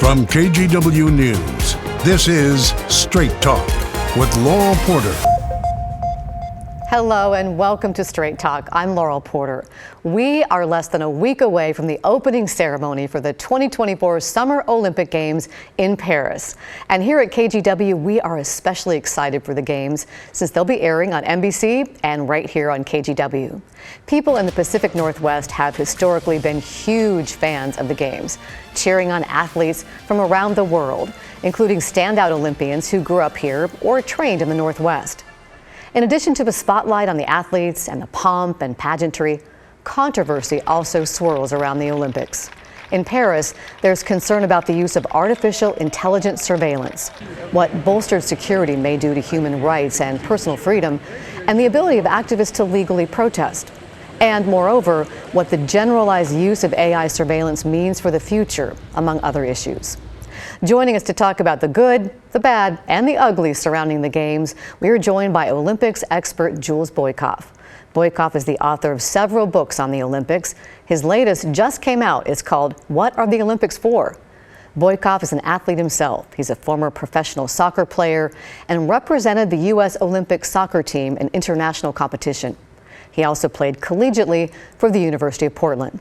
From KGW News, this is Straight Talk with Laurel Porter. Hello and welcome to Straight Talk. I'm Laurel Porter. We are less than a week away from the opening ceremony for the 2024 Summer Olympic Games in Paris. And here at KGW, we are especially excited for the Games since they'll be airing on NBC and right here on KGW. People in the Pacific Northwest have historically been huge fans of the Games, cheering on athletes from around the world, including standout Olympians who grew up here or trained in the Northwest. In addition to the spotlight on the athletes and the pomp and pageantry, controversy also swirls around the Olympics. In Paris, there's concern about the use of artificial intelligence surveillance, what bolstered security may do to human rights and personal freedom, and the ability of activists to legally protest. And moreover, what the generalized use of AI surveillance means for the future, among other issues. Joining us to talk about the good, the bad, and the ugly surrounding the Games, we are joined by Olympics expert Jules Boykoff. Boykoff is the author of several books on the Olympics. His latest just came out. It's called What Are the Olympics For? Boykoff is an athlete himself. He's a former professional soccer player and represented the U.S. Olympic soccer team in international competition. He also played collegiately for the University of Portland.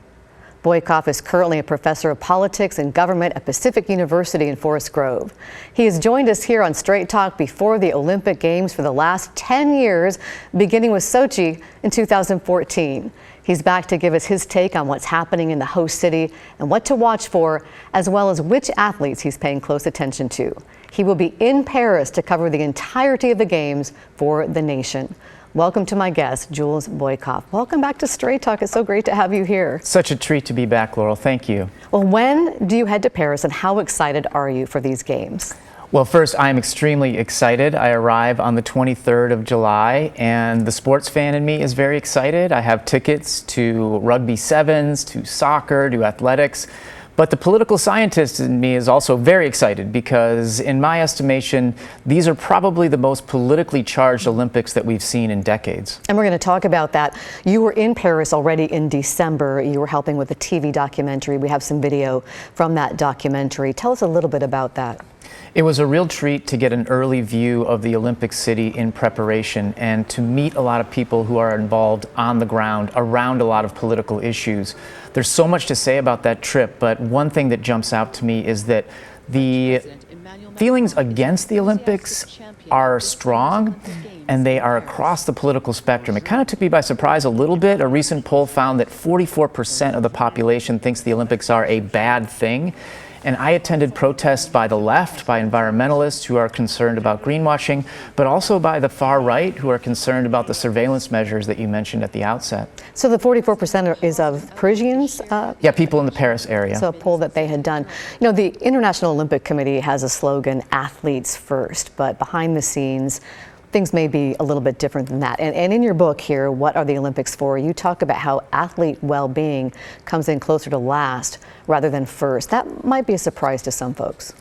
Boykoff is currently a professor of politics and government at Pacific University in Forest Grove. He has joined us here on Straight Talk before the Olympic Games for the last 10 years, beginning with Sochi in 2014. He's back to give us his take on what's happening in the host city and what to watch for, as well as which athletes he's paying close attention to. He will be in Paris to cover the entirety of the Games for the nation. Welcome to my guest, Jules Boykoff. Welcome back to Straight Talk. It's so great to have you here. Such a treat to be back, Laurel. Thank you. Well, when do you head to Paris and how excited are you for these Games? Well, first, I'm extremely excited. I arrive on the 23rd of July, and the sports fan in me is very excited. I have tickets to rugby sevens, to soccer, to athletics. But the political scientist in me is also very excited because, in my estimation, these are probably the most politically charged Olympics that we've seen in decades. And we're going to talk about that. You were in Paris already in December. You were helping with a TV documentary. We have some video from that documentary. Tell us a little bit about that. It was a real treat to get an early view of the Olympic city in preparation and to meet a lot of people who are involved on the ground around a lot of political issues. There's so much to say about that trip, but one thing that jumps out to me is that the feelings against the Olympics are strong and they are across the political spectrum. It kind of took me by surprise a little bit. A recent poll found that 44% of the population thinks the Olympics are a bad thing. And I attended protests by the left, by environmentalists who are concerned about greenwashing, but also by the far right who are concerned about the surveillance measures that you mentioned at the outset. So the 44% is of Parisians? Yeah, people in the Paris area. So a poll that they had done. You know, the International Olympic Committee has a slogan, athletes first, but behind the scenes, things may be a little bit different than that. And in your book here, What Are the Olympics For?, you talk about how athlete well-being comes in closer to last rather than first. That might be a surprise to some folks.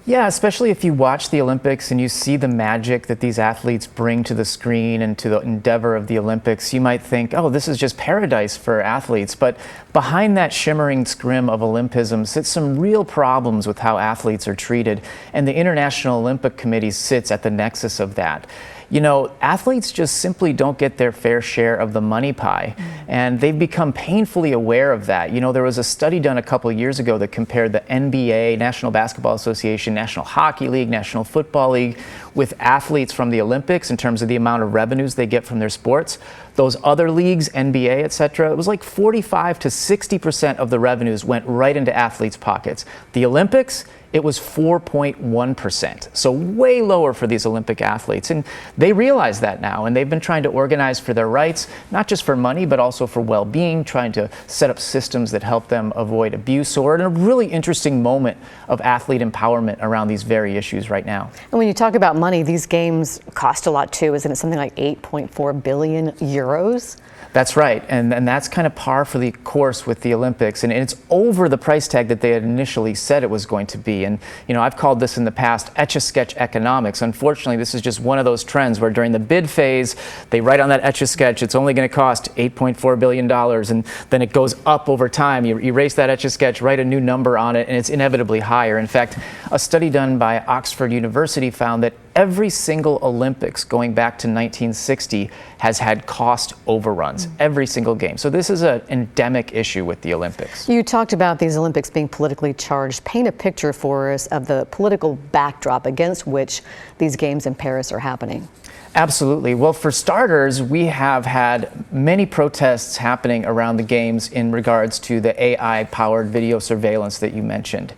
Yeah, especially if you watch the Olympics and you see the magic that these athletes bring to the screen and to the endeavor of the Olympics, you might think, oh, this is just paradise for athletes. But behind that shimmering scrim of Olympism sits some real problems with how athletes are treated, and the International Olympic Committee sits at the nexus of that. You know, athletes just simply don't get their fair share of the money pie, and they've become painfully aware of that. You know, there was a study done a couple of years ago that compared the NBA, National Basketball Association, National Hockey League, National Football League with athletes from the Olympics in terms of the amount of revenues they get from their sports. Those other leagues, NBA, et cetera, it was like 45 to 60% of the revenues went right into athletes' pockets. The Olympics, it was 4.1%, so way lower for these Olympic athletes. And they realize that now, and they've been trying to organize for their rights, not just for money, but also for well-being, trying to set up systems that help them avoid abuse. So we're in a really interesting moment of athlete empowerment around these very issues right now. And when you talk about money, these games cost a lot too, isn't it? Something like 8.4 billion euros. euros. That's right, and that's kind of par for the course with the Olympics, and it's over the price tag that they had initially said it was going to be. And I've called this in the past Etch-a-Sketch economics. Unfortunately, this is just one of those trends where during the bid phase, they write on that Etch-a-Sketch it's only going to cost $8.4 billion, and then it goes up over time. You erase that Etch-a-Sketch, write a new number on it, and it's inevitably higher. In fact, a study done by Oxford University found that every single Olympics going back to 1960 has had cost overruns, every single game. So this is an endemic issue with the Olympics. You talked about these Olympics being politically charged. Paint a picture for us of the political backdrop against which these games in Paris are happening. Absolutely. Well, for starters, we have had many protests happening around the games in regards to the AI-powered video surveillance that you mentioned.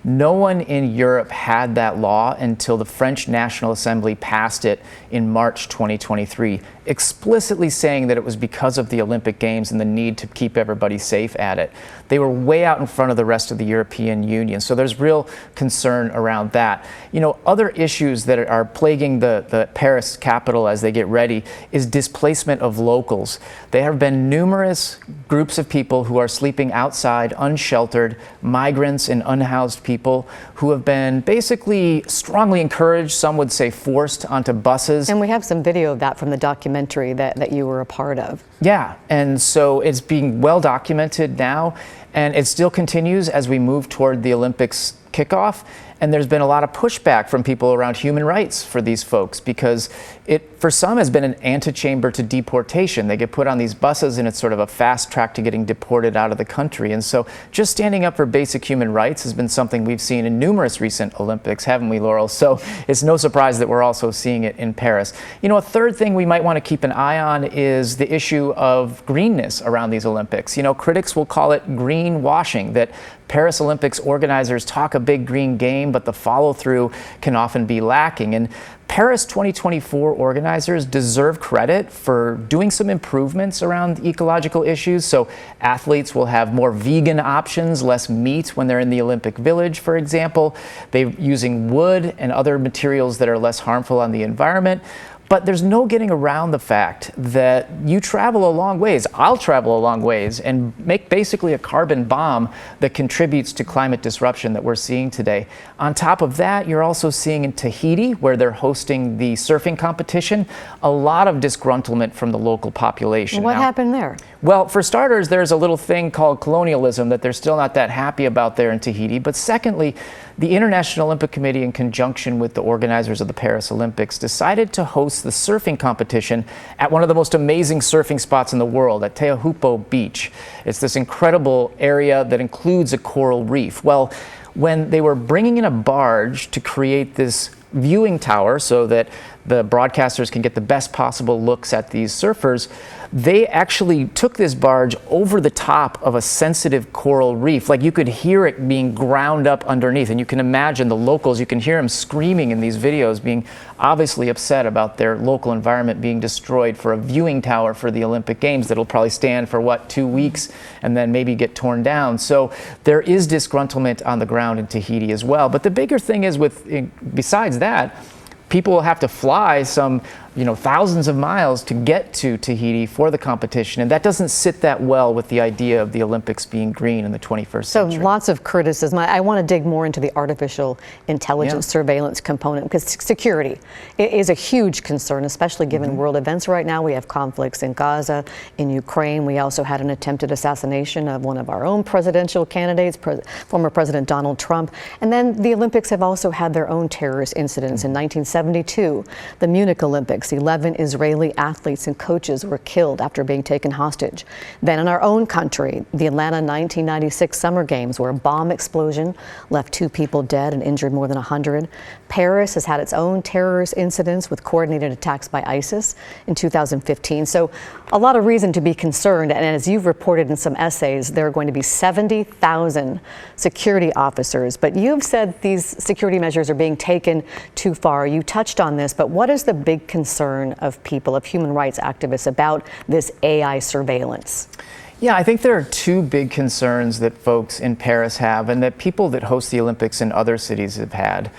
No one in Europe had that law until the French National Assembly passed it in March 2023, explicitly saying that it was because of the Olympic Games and the need to keep everybody safe at it. They were way out in front of the rest of the European Union, so there's real concern around that. Other issues that are plaguing the Paris capital as they get ready is displacement of locals. There have been numerous groups of people who are sleeping outside, unsheltered, migrants and unhoused people who have been basically strongly encouraged, some would say forced, onto buses. And we have some video of that from the documentary that you were a part of. Yeah, and so it's being well documented now, and it still continues as we move toward the Olympics kickoff. And there's been a lot of pushback from people around human rights for these folks because it, for some, has been an antechamber to deportation. They get put on these buses and it's sort of a fast track to getting deported out of the country. And so just standing up for basic human rights has been something we've seen in numerous recent Olympics, haven't we, Laurel? So it's no surprise that we're also seeing it in Paris. A third thing we might want to keep an eye on is the issue of greenness around these Olympics. Critics will call it green washing, that Paris Olympics organizers talk a big green game, but the follow-through can often be lacking. And Paris 2024 organizers deserve credit for doing some improvements around ecological issues. So athletes will have more vegan options, less meat when they're in the Olympic Village, for example. They're using wood and other materials that are less harmful on the environment. But there's no getting around the fact that you travel a long ways. I'll travel a long ways and make basically a carbon bomb that contributes to climate disruption that we're seeing today. On top of that, you're also seeing in Tahiti, where they're hosting the surfing competition, a lot of disgruntlement from the local population. What happened there? Well, for starters, there's a little thing called colonialism that they're still not that happy about there in Tahiti. But secondly, the International Olympic Committee, in conjunction with the organizers of the Paris Olympics, decided to host the surfing competition at one of the most amazing surfing spots in the world, at Teahupo'o Beach. It's this incredible area that includes a coral reef. Well, when they were bringing in a barge to create this viewing tower so that the broadcasters can get the best possible looks at these surfers, they actually took this barge over the top of a sensitive coral reef. Like, you could hear it being ground up underneath, and you can imagine the locals, you can hear them screaming in these videos, being obviously upset about their local environment being destroyed for a viewing tower for the Olympic Games that'll probably stand for 2 weeks and then maybe get torn down. So there is disgruntlement on the ground in Tahiti as well. But the bigger thing is, besides that, people will have to fly some thousands of miles to get to Tahiti for the competition, and that doesn't sit that well with the idea of the Olympics being green in the 21st century. So lots of criticism. I want to dig more into the artificial intelligence surveillance component, because security is a huge concern, especially given world events right now. We have conflicts in Gaza, in Ukraine. We also had an attempted assassination of one of our own presidential candidates, former President Donald Trump. And then the Olympics have also had their own terrorist incidents. In 1972, the Munich Olympics, 11 Israeli athletes and coaches were killed after being taken hostage. Then in our own country, the Atlanta 1996 Summer Games, where a bomb explosion left 2 people dead and injured more than 100. Paris has had its own terrorist incidents with coordinated attacks by ISIS in 2015. So a lot of reason to be concerned. And as you've reported in some essays, there are going to be 70,000 security officers. But you've said these security measures are being taken too far. You touched on this, but what is the big concern of people, of human rights activists, about this AI surveillance? Yeah, I think there are 2 big concerns that folks in Paris have, and that people that host the Olympics in other cities have had.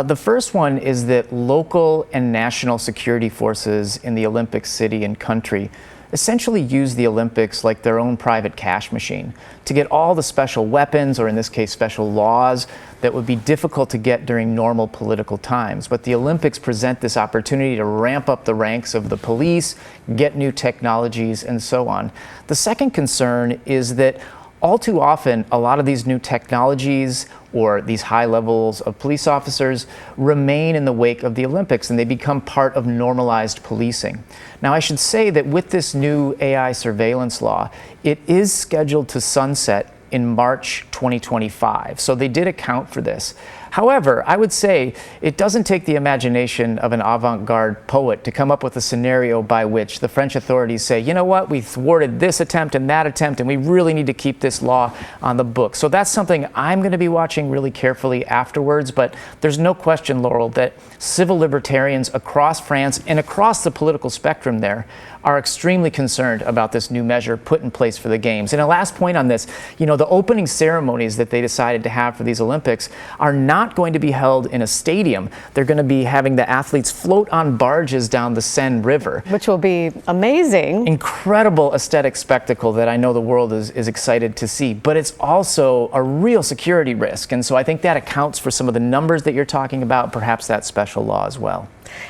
The first one is that local and national security forces in the Olympic city and country, essentially use the Olympics like their own private cash machine to get all the special weapons, or in this case, special laws, that would be difficult to get during normal political times. But the Olympics present this opportunity to ramp up the ranks of the police, get new technologies, and so on. The second concern is that all too often, a lot of these new technologies or these high levels of police officers remain in the wake of the Olympics, and they become part of normalized policing. Now, I should say that with this new AI surveillance law, it is scheduled to sunset in March 2025. So they did account for this. However, I would say it doesn't take the imagination of an avant-garde poet to come up with a scenario by which the French authorities say, you know what, we thwarted this attempt and that attempt, and we really need to keep this law on the books. So that's something I'm going to be watching really carefully afterwards. But there's no question, Laurel, that civil libertarians across France and across the political spectrum there are extremely concerned about this new measure put in place for the Games. And a last point on this, the opening ceremonies that they decided to have for these Olympics are not going to be held in a stadium. They're going to be having the athletes float on barges down the Seine River. Which will be amazing. Incredible aesthetic spectacle that I know the world is excited to see. But it's also a real security risk. And so I think that accounts for some of the numbers that you're talking about, perhaps that special law as well.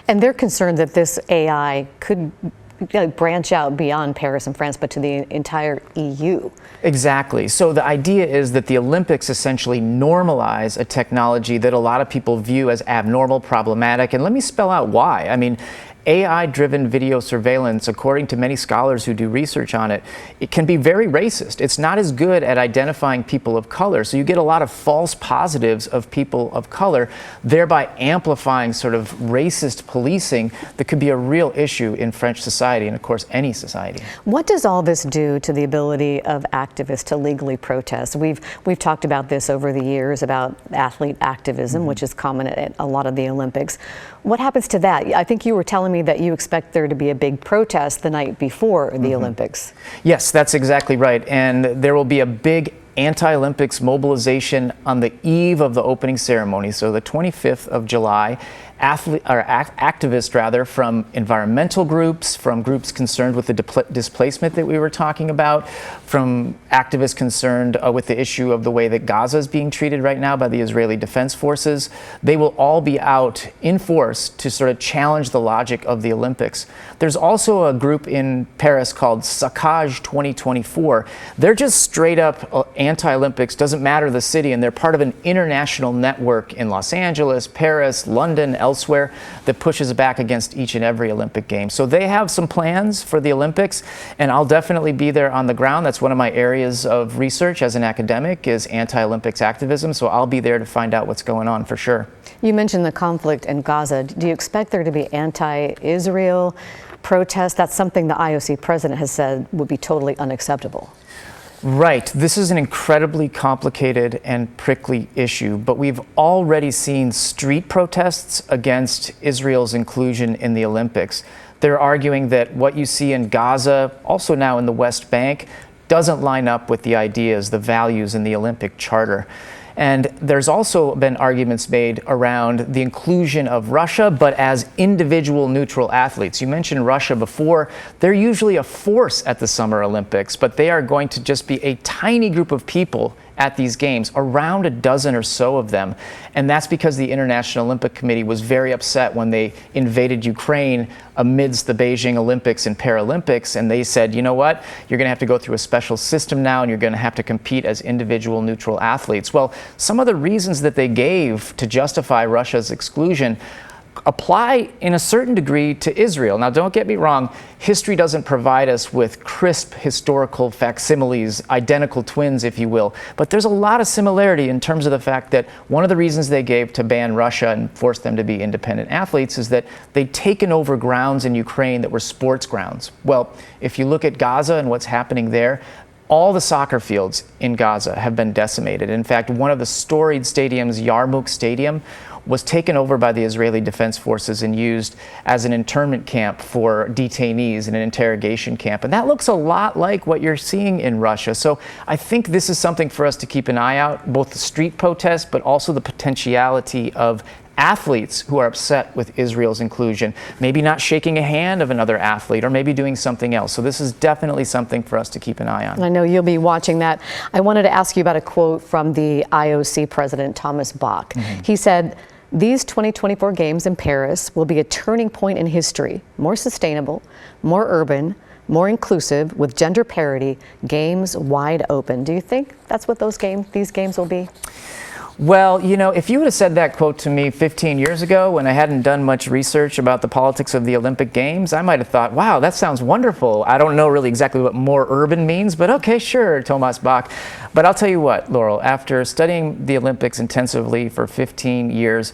And they're concerned that this AI could branch out beyond Paris and France, but to the entire EU. Exactly. So the idea is that the Olympics essentially normalize a technology that a lot of people view as abnormal, problematic. And let me spell out why. I mean, AI-driven video surveillance, according to many scholars who do research on it, it can be very racist. It's not as good at identifying people of color. So you get a lot of false positives of people of color, thereby amplifying sort of racist policing that could be a real issue in French society and, of course, any society. What does all this do to the ability of activists to legally protest? We've talked about this over the years, about athlete activism, which is common at a lot of the Olympics. What happens to that? I think you were telling me that you expect there to be a big protest the night before the Olympics. Yes, that's exactly right. And there will be a big anti-Olympics mobilization on the eve of the opening ceremony, so the 25th of July. Activists from environmental groups, from groups concerned with the displacement that we were talking about, from activists concerned with the issue of the way that Gaza is being treated right now by the Israeli Defense Forces. They will all be out in force to sort of challenge the logic of the Olympics. There's also a group in Paris called Saccage 2024. They're just straight up anti-Olympics, doesn't matter the city, and they're part of an international network in Los Angeles, Paris, London, elsewhere, that pushes back against each and every Olympic game. So they have some plans for the Olympics, and I'll definitely be there on the ground. That's one of my areas of research as an academic, is anti-Olympics activism, so I'll be there to find out what's going on for sure. You mentioned the conflict in Gaza. Do you expect there to be anti-Israel protests? That's something the IOC president has said would be totally unacceptable. Right. This is an incredibly complicated and prickly issue, but we've already seen street protests against Israel's inclusion in the Olympics. They're arguing that what you see in Gaza, also now in the West Bank, doesn't line up with the ideas, the values in the Olympic Charter. And there's also been arguments made around the inclusion of Russia, but as individual neutral athletes. You mentioned Russia before. They're usually a force at the Summer Olympics, but they are going to just be a tiny group of people at these games, around a dozen or so of them. And that's because the International Olympic Committee was very upset when they invaded Ukraine amidst the Beijing Olympics and Paralympics. And they said, you know what, you're going to have to go through a special system now, and you're going to have to compete as individual neutral athletes. Well, some of the reasons that they gave to justify Russia's exclusion apply in a certain degree to Israel. Now, don't get me wrong, history doesn't provide us with crisp historical facsimiles, identical twins, if you will, but there's a lot of similarity in terms of the fact that one of the reasons they gave to ban Russia and force them to be independent athletes is that they'd taken over grounds in Ukraine that were sports grounds. Well, if you look at Gaza and what's happening there, all the soccer fields in Gaza have been decimated. In fact, one of the storied stadiums, Yarmouk Stadium, was taken over by the Israeli Defense Forces and used as an internment camp for detainees and an interrogation camp. And that looks a lot like what you're seeing in Russia. So I think this is something for us to keep an eye out, both the street protests, but also the potentiality of athletes who are upset with Israel's inclusion, maybe not shaking a hand of another athlete or maybe doing something else. So this is definitely something for us to keep an eye on. I know you'll be watching that. I wanted to ask you about a quote from the IOC president, Thomas Bach. He said, "These 2024 games in Paris will be a turning point in history, more sustainable, more urban, more inclusive, with gender parity, games wide open." Do you think that's what these games will be? Well, you know, if you would have said that quote to me 15 years ago when I hadn't done much research about the politics of the Olympic Games, I might have thought, wow, that sounds wonderful. I don't know really exactly what more urban means, but okay, sure, Thomas Bach. But I'll tell you what, Laurel, after studying the Olympics intensively for 15 years,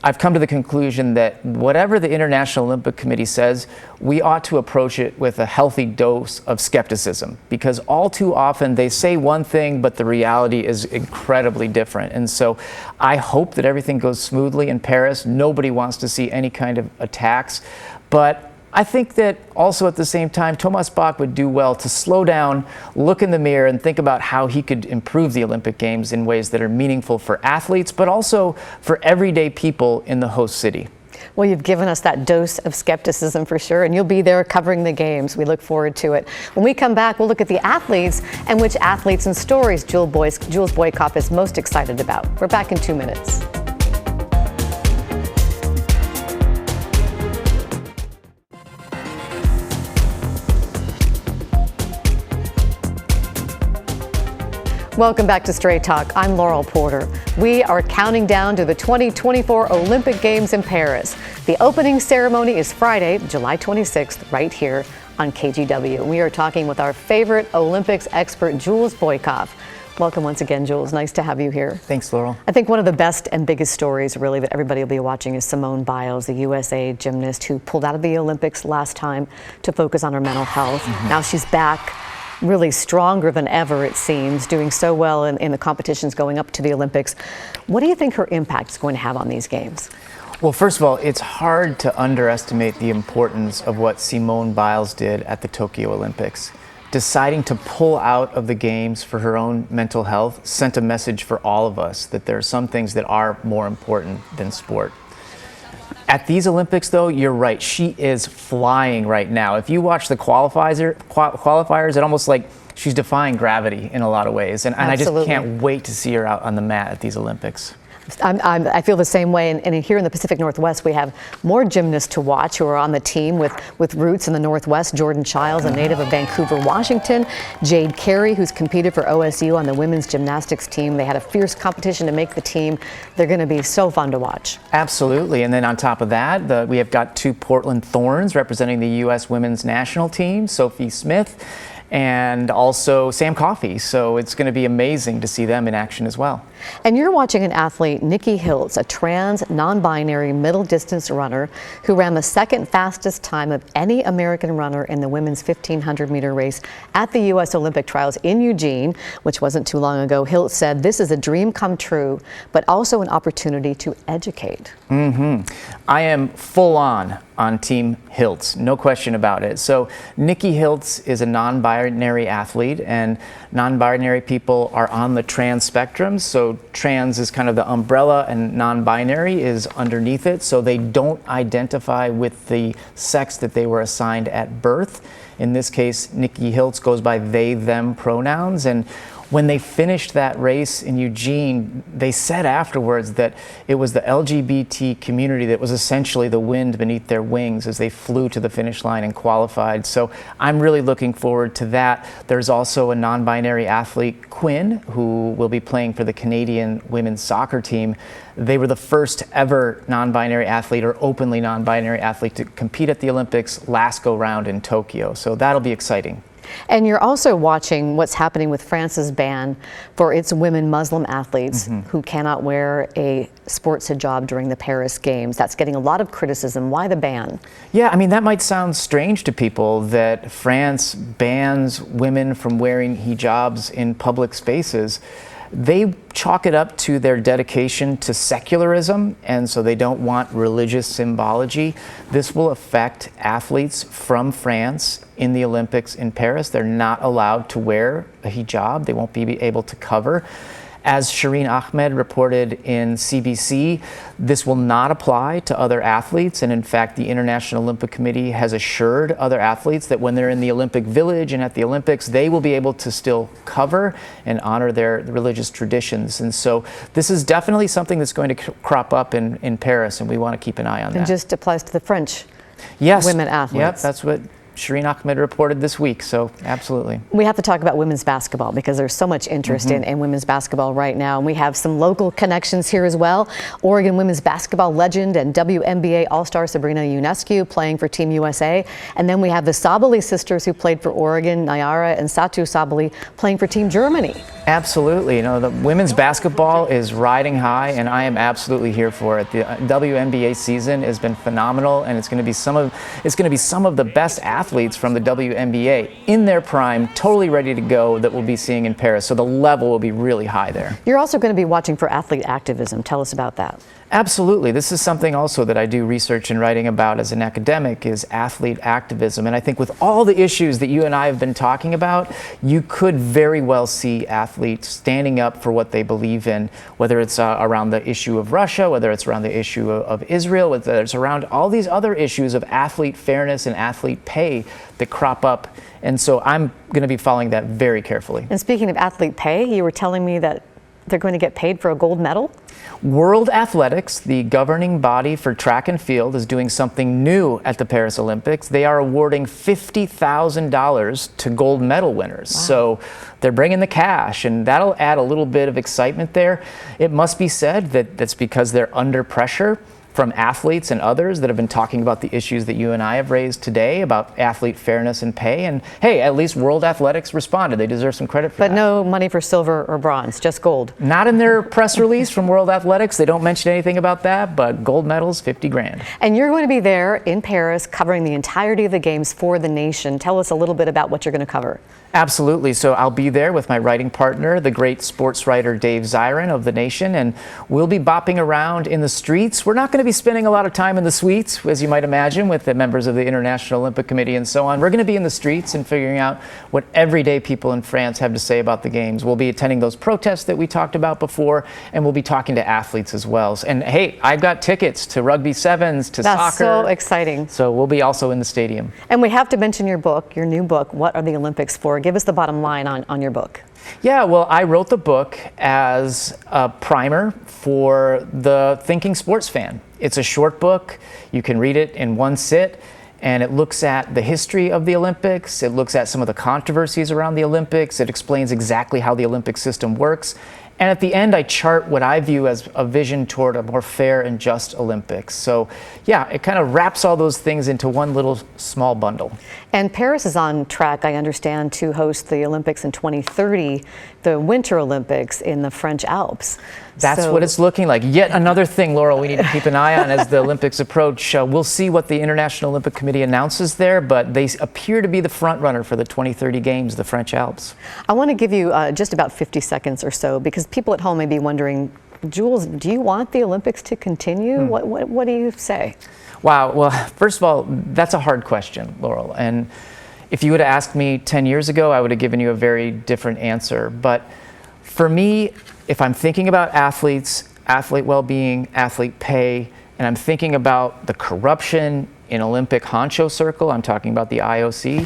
I've come to the conclusion that whatever the International Olympic Committee says, we ought to approach it with a healthy dose of skepticism, because all too often they say one thing, but the reality is incredibly different. And so I hope that everything goes smoothly in Paris. Nobody wants to see any kind of attacks, but I think that also at the same time, Thomas Bach would do well to slow down, look in the mirror, and think about how he could improve the Olympic Games in ways that are meaningful for athletes, but also for everyday people in the host city. Well, you've given us that dose of skepticism for sure, and you'll be there covering the games. We look forward to it. When we come back, we'll look at the athletes and which athletes and stories Jules Boykoff is most excited about. We're back in 2 minutes. Welcome back to Straight Talk. I'm Laurel Porter. We are counting down to the 2024 Olympic Games in Paris. The opening ceremony is Friday, July 26th, right here on KGW. We are talking with our favorite Olympics expert, Jules Boykoff. Welcome once again, Jules. Nice to have you here. Thanks, Laurel. I think one of the best and biggest stories, really, that everybody will be watching is Simone Biles, the USA gymnast who pulled out of the Olympics last time to focus on her mental health. Now she's back, really stronger than ever, it seems, doing so well in the competitions going up to the Olympics. What do you think her impact is going to have on these games? Well, first of all, it's hard to underestimate the importance of what Simone Biles did at the Tokyo Olympics. Deciding to pull out of the games for her own mental health sent a message for all of us that there are some things that are more important than sport. At these Olympics, though, you're right. She is flying right now. If you watch the qualifiers, it almost like she's defying gravity in a lot of ways. And I just can't wait to see her out on the mat at these Olympics. I feel the same way, and here in the Pacific Northwest, we have more gymnasts to watch who are on the team with roots in the Northwest. Jordan Childs, a native of Vancouver, Washington. Jade Carey, who's competed for OSU on the women's gymnastics team. They had a fierce competition to make the team. They're going to be so fun to watch. Absolutely, and then on top of that, we have got two Portland Thorns representing the U.S. women's national team, Sophie Smith and also Sam Coffey. So it's going to be amazing to see them in action as well. And you're watching an athlete, Nikki Hiltz, a trans, non-binary middle distance runner who ran the second fastest time of any American runner in the women's 1,500 meter race at the U.S. Olympic trials in Eugene, which wasn't too long ago. Hiltz said, "This is a dream come true, but also an opportunity to educate." I am full on Team Hiltz, no question about it. So Nikki Hiltz is a non-binary athlete, and non-binary people are on the trans spectrum. So trans is kind of the umbrella and non-binary is underneath it. So they don't identify with the sex that they were assigned at birth. In this case, Nikki Hiltz goes by they, them pronouns. And when they finished that race in Eugene, they said afterwards that it was the LGBT community that was essentially the wind beneath their wings as they flew to the finish line and qualified. So I'm really looking forward to that. There's also a non-binary athlete, Quinn, who will be playing for the Canadian women's soccer team. They were the first ever non-binary athlete or openly non-binary athlete to compete at the Olympics last go round in Tokyo. So that'll be exciting. And you're also watching what's happening with France's ban for its women Muslim athletes who cannot wear a sports hijab during the Paris Games. That's getting a lot of criticism. Why the ban? Yeah, I mean, that might sound strange to people that France bans women from wearing hijabs in public spaces. They chalk it up to their dedication to secularism, and so they don't want religious symbology. This will affect athletes from France in the Olympics in Paris. They're not allowed to wear a hijab. They won't be able to cover. As Shireen Ahmed reported in CBC, this will not apply to other athletes. And in fact, the International Olympic Committee has assured other athletes that when they're in the Olympic Village and at the Olympics, they will be able to still cover and honor their religious traditions. And so this is definitely something that's going to crop up in Paris, and we want to keep an eye on that. And just applies to the French yes. women athletes. Yep, that's what Shireen Ahmed reported this week, so absolutely. We have to talk about women's basketball because there's so much interest in women's basketball right now. And we have some local connections here as well. Oregon women's basketball legend and WNBA All-Star Sabrina Ionescu playing for Team USA. And then we have the Sabally sisters who played for Oregon, Nayara and Satu Sabally, playing for Team Germany. Absolutely. You know, the women's basketball is riding high, and I am absolutely here for it. The WNBA season has been phenomenal, and it's going to be some of the best athletes from the WNBA in their prime, totally ready to go, that we'll be seeing in Paris. So the level will be really high there. You're also going to be watching for athlete activism. Tell us about that. Absolutely. This is something also that I do research and writing about as an academic, is athlete activism. And I think with all the issues that you and I have been talking about, you could very well see athletes standing up for what they believe in, whether it's around the issue of Russia, whether it's around the issue of Israel, whether it's around all these other issues of athlete fairness and athlete pay that crop up. And so I'm going to be following that very carefully. And speaking of athlete pay, you were telling me that they're going to get paid for a gold medal? World Athletics, the governing body for track and field, is doing something new at the Paris Olympics. They are awarding $50,000 to gold medal winners. Wow. So they're bringing the cash, and that'll add a little bit of excitement there. It must be said that that's because they're under pressure from athletes and others that have been talking about the issues that you and I have raised today about athlete fairness and pay. And hey, at least World Athletics responded. They deserve some credit for that. But no money for silver or bronze, just gold. Not in their press release from World Athletics. They don't mention anything about that, but gold medals, 50 grand. And you're going to be there in Paris covering the entirety of the games for the nation. Tell us a little bit about what you're going to cover. Absolutely. So I'll be there with my writing partner, the great sports writer Dave Zirin of The Nation, and we'll be bopping around in the streets. We're not going to be spending a lot of time in the suites, as you might imagine, with the members of the International Olympic Committee and so on. We're going to be in the streets and figuring out what everyday people in France have to say about the games. We'll be attending those protests that we talked about before, and we'll be talking to athletes as well. And hey, I've got tickets to rugby sevens, to soccer. That's so exciting. So we'll be also in the stadium. And we have to mention your book, your new book, What Are the Olympics For? Give us the bottom line on your book. Yeah, well, I wrote the book as a primer for the thinking sports fan. It's a short book. You can read it in one sit, and it looks at the history of the Olympics. It looks at some of the controversies around the Olympics. It explains exactly how the Olympic system works. And at the end, I chart what I view as a vision toward a more fair and just Olympics. So yeah, it kind of wraps all those things into one little small bundle. And Paris is on track, I understand, to host the Olympics in 2030, the Winter Olympics in the French Alps. That's what it's looking like. Yet another thing, Laurel, we need to keep an eye on as the Olympics approach. We'll see what the International Olympic Committee announces there, but they appear to be the front runner for the 2030 Games, the French Alps. I want to give you just about 50 seconds or so, because people at home may be wondering, Jules, do you want the Olympics to continue? What do you say? Wow. Well, first of all, that's a hard question, Laurel. And if you would have asked me 10 years ago, I would have given you a very different answer. But for me, if I'm thinking about athletes, athlete well-being, athlete pay, and I'm thinking about the corruption in Olympic honcho circle, I'm talking about the IOC,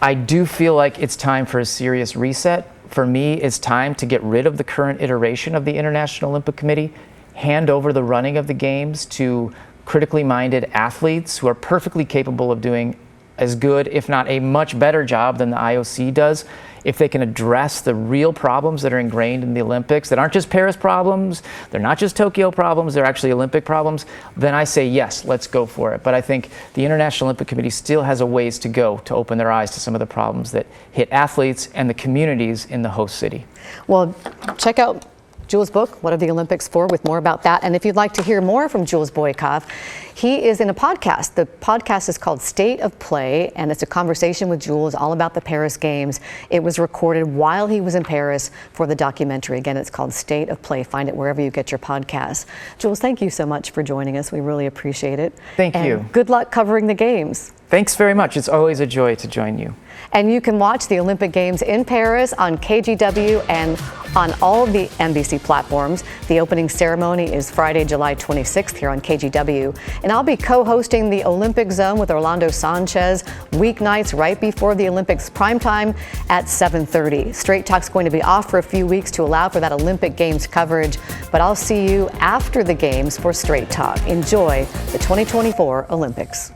I do feel like it's time for a serious reset. For me, it's time to get rid of the current iteration of the International Olympic Committee, hand over the running of the games to critically minded athletes who are perfectly capable of doing as good, if not a much better job than the IOC does, if they can address the real problems that are ingrained in the Olympics, that aren't just Paris problems, they're not just Tokyo problems, they're actually Olympic problems, then I say yes, let's go for it. But I think the International Olympic Committee still has a ways to go to open their eyes to some of the problems that hit athletes and the communities in the host city. Well, check out Jules' book, What Are the Olympics For?, with more about that. And if you'd like to hear more from Jules Boykoff, he is in a podcast. The podcast is called State of Play, and it's a conversation with Jules all about the Paris Games. It was recorded while he was in Paris for the documentary. Again, it's called State of Play. Find it wherever you get your podcasts. Jules, thank you so much for joining us. We really appreciate it. Thank you. Good luck covering the games. Thanks very much. It's always a joy to join you. And you can watch the Olympic Games in Paris on KGW and on all of the NBC platforms. The opening ceremony is Friday, July 26th here on KGW. And I'll be co-hosting the Olympic Zone with Orlando Sanchez weeknights right before the Olympics primetime at 7:30. Straight Talk's going to be off for a few weeks to allow for that Olympic Games coverage, but I'll see you after the games for Straight Talk. Enjoy the 2024 Olympics.